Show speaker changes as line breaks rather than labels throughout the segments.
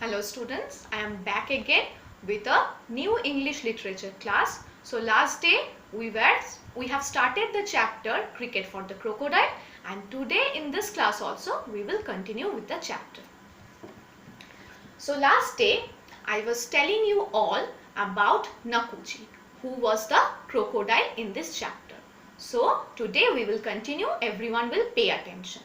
Hello students, I am back again with a new English literature class. So last day we have started the chapter Cricket for the Crocodile, and today in this class also we will continue with the chapter. So last day I was telling you all about Nakuji, who was the crocodile in this chapter. So today we will continue, everyone will pay attention.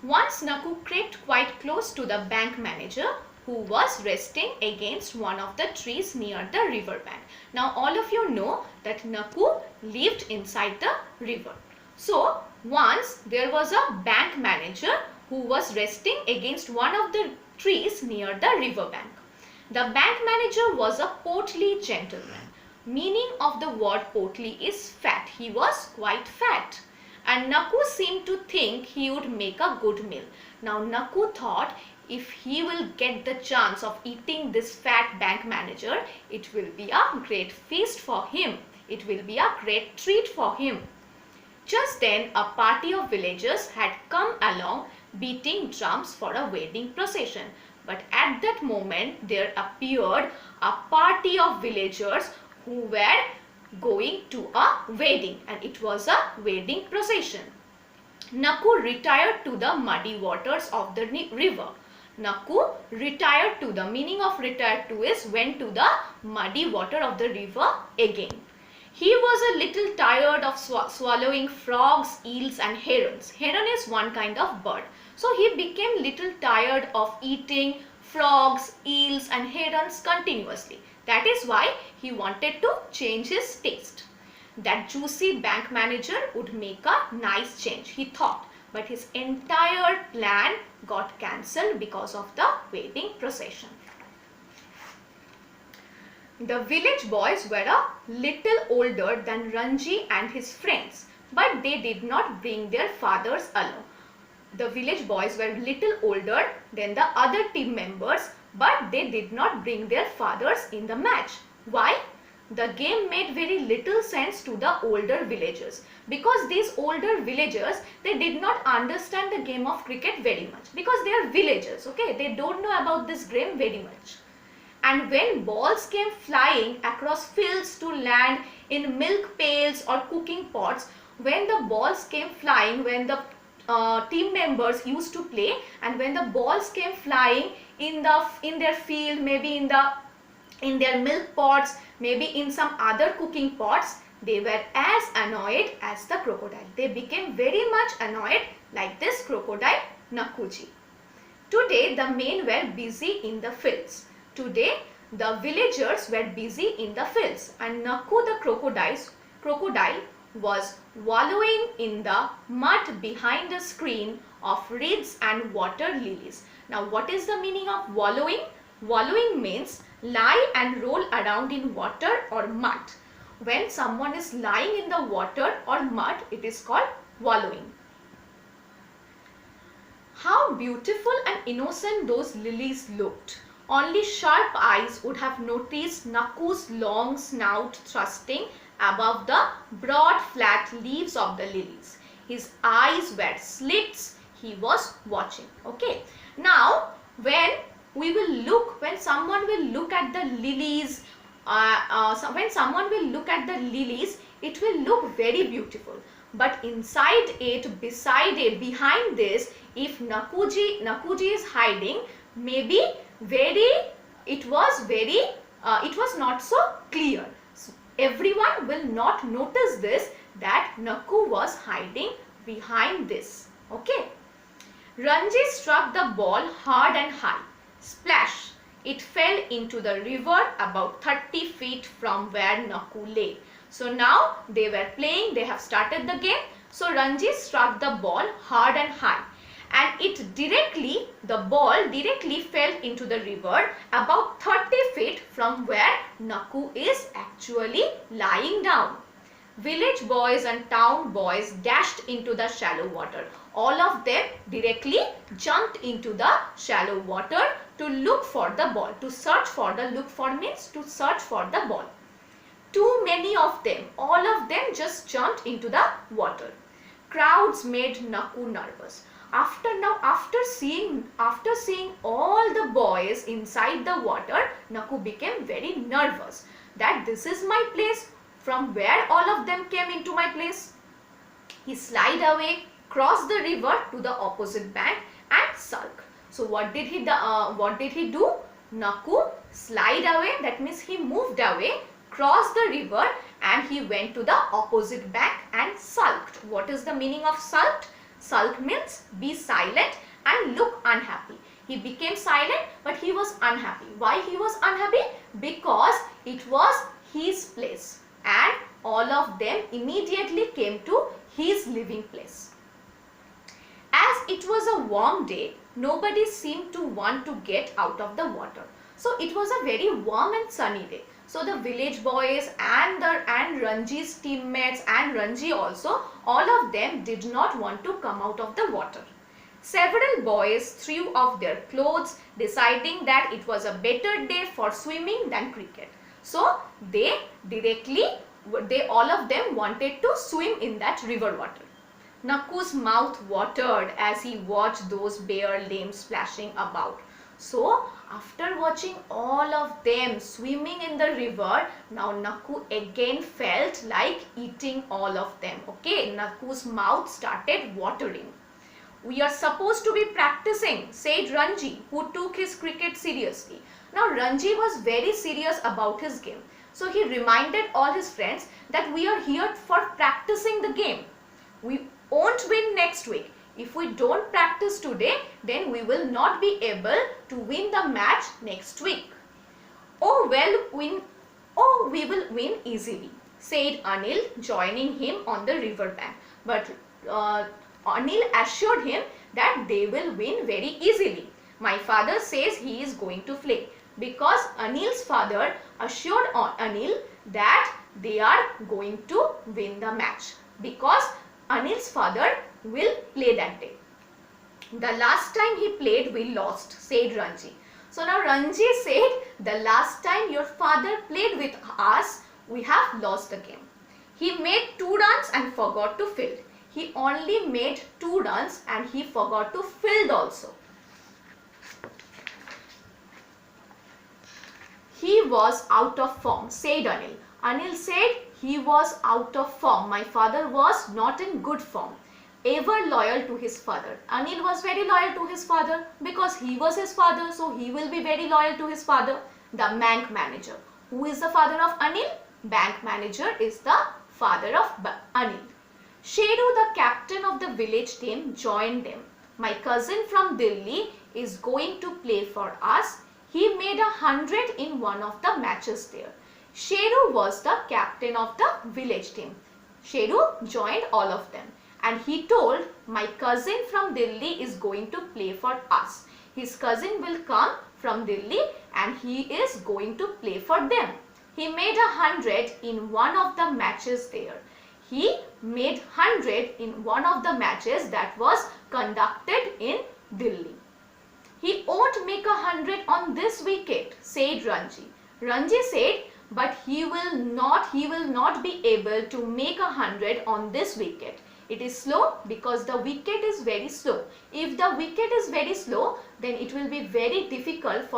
Once Naku crept quite close to the bank manager, who was resting against one of the trees near the river bank. Now all of you know that Naku lived inside the river. So once there was a bank manager who was resting against one of the trees near the river bank. The bank manager was a portly gentleman. Meaning of the word portly is fat. He was quite fat. And Naku seemed to think he would make a good meal. Now Naku thought, if he will get the chance of eating this fat bank manager, it will be a great feast for him. It will be a great treat for him. Just then a party of villagers had come along beating drums for a wedding procession. But at that moment there appeared a party of villagers who were going to a wedding, and it was a wedding procession. Naku retired to the muddy waters of the river. Naku retired to, the meaning of retired to is went to the muddy water of the river again. He was a little tired of swallowing frogs, eels and herons. Heron is one kind of bird. So he became little tired of eating frogs, eels and herons continuously. That is why he wanted to change his taste. That juicy bank manager would make a nice change, he thought. But his entire plan got cancelled because of the wedding procession. The village boys were a little older than Ranji and his friends, but they did not bring their fathers along. The village boys were little older than the other team members, but they did not bring their fathers in the match. Why? The game made very little sense to the older villagers, because these older villagers, they did not understand the game of cricket very much, because they are villagers, okay? They don't know about this game very much. And when balls came flying across fields to land in milk pails or cooking pots, when the balls came flying, when the team members used to play, and when the balls came flying in their field, maybe in their milk pots, maybe in some other cooking pots, they were as annoyed as the crocodile. They became very much annoyed like this crocodile Nakuji. Today the men were busy in the fields. Today the villagers were busy in the fields, and Naku the crocodile was wallowing in the mud behind the screen of reeds and water lilies. Now what is the meaning of wallowing? Wallowing means lie and roll around in water or mud. When someone is lying in the water or mud, it is called wallowing. How beautiful and innocent those lilies looked. Only sharp eyes would have noticed Naku's long snout thrusting above the broad flat leaves of the lilies. His eyes were slits. He was watching. Okay. Now when someone will look at the lilies, when someone will look at the lilies, it will look very beautiful. But inside it, behind this, if Nakuji is hiding, maybe it was not so clear. So everyone will not notice this, that Naku was hiding behind this. Okay. Ranji struck the ball hard and high. Splash! It fell into the river about 30 feet from where Naku lay. So now they were playing, they have started the game. So Ranji struck the ball hard and high, and the ball directly fell into the river about 30 feet from where Naku is actually lying down. Village boys and town boys dashed into the shallow water. All of them directly jumped into the shallow water to look for the ball. To search for the ball. Too many of them, all of them just jumped into the water. Crowds made Naku nervous. After seeing all the the boys inside the water, Naku became very nervous that this is my place. From where all of them came into my place? He slid away, crossed the river to the opposite bank and sulked. So what did he do? Naku slid away, that means he moved away, crossed the river and he went to the opposite bank and sulked. What is the meaning of sulked? Sulk means be silent and look unhappy. He became silent but he was unhappy. Why he was unhappy? Because it was his place and all of them immediately came to his living place. As it was a warm day, nobody seemed to want to get out of the water. So it was a very warm and sunny day. So the village boys and Ranji's teammates and Ranji also, all of them did not want to come out of the water. Several boys threw off their clothes, deciding that it was a better day for swimming than cricket. So all of them wanted to swim in that river water. Naku's mouth watered as he watched those bare limbs splashing about. So after watching all of them swimming in the river, now Naku again felt like eating all of them. Okay, Naku's mouth started watering. We are supposed to be practicing, said Ranji, who took his cricket seriously. Now Ranji was very serious about his game. So he reminded all his friends that we are here for practicing the game. We won't win next week. If we don't practice today, then we will not be able to win the match next week. We will win easily, said Anil, joining him on the riverbank. But Anil assured him that they will win very easily. My father says he is going to play, because Anil's father assured Anil that they are going to win the match, because Anil's father will play that day. The last time he played, we lost, said Ranji. So now Ranji said, the last time your father played with us, we have lost the game. He made 2 runs and forgot to field. He only made 2 runs and he forgot to field also. He was out of form, said Anil. Anil said he was out of form. My father was not in good form. Ever loyal to his father. Anil was very loyal to his father because he was his father, so he will be very loyal to his father. The bank manager. Who is the father of Anil? Bank manager is the father of Anil. Sheru, the captain of the village team, joined them. My cousin from Delhi is going to play for us. He made 100 in one of the matches there. Sheru was the captain of the village team. Sheru joined all of them. And he told, my cousin from Delhi is going to play for us. His cousin will come from Delhi and he is going to play for them. He made 100 in one of the matches there. He made 100 in one of the matches that was conducted in Delhi. He won't make 100 on this wicket, said Ranji. Ranji said, but he will not be able to make 100 on this wicket. It is slow because the wicket is very slow. If the wicket is very slow, then it will be very difficult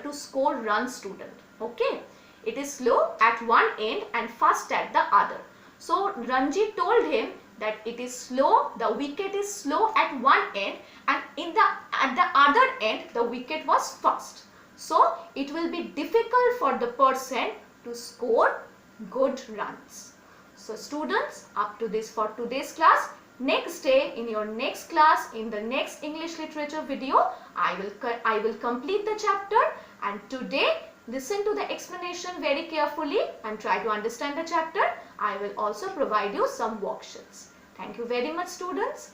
to score runs, student. Okay, it is slow at one end and fast at the other. So Ranji told him that it is slow. The wicket is slow at one end, and at the other end the wicket was fast. So it will be difficult for the person to score good runs. So students, up to this for today's class. Next day, in your next class, in the next English literature video, I will complete the chapter, and today listen to the explanation very carefully and try to understand the chapter. I will also provide you some worksheets. Thank you very much, students.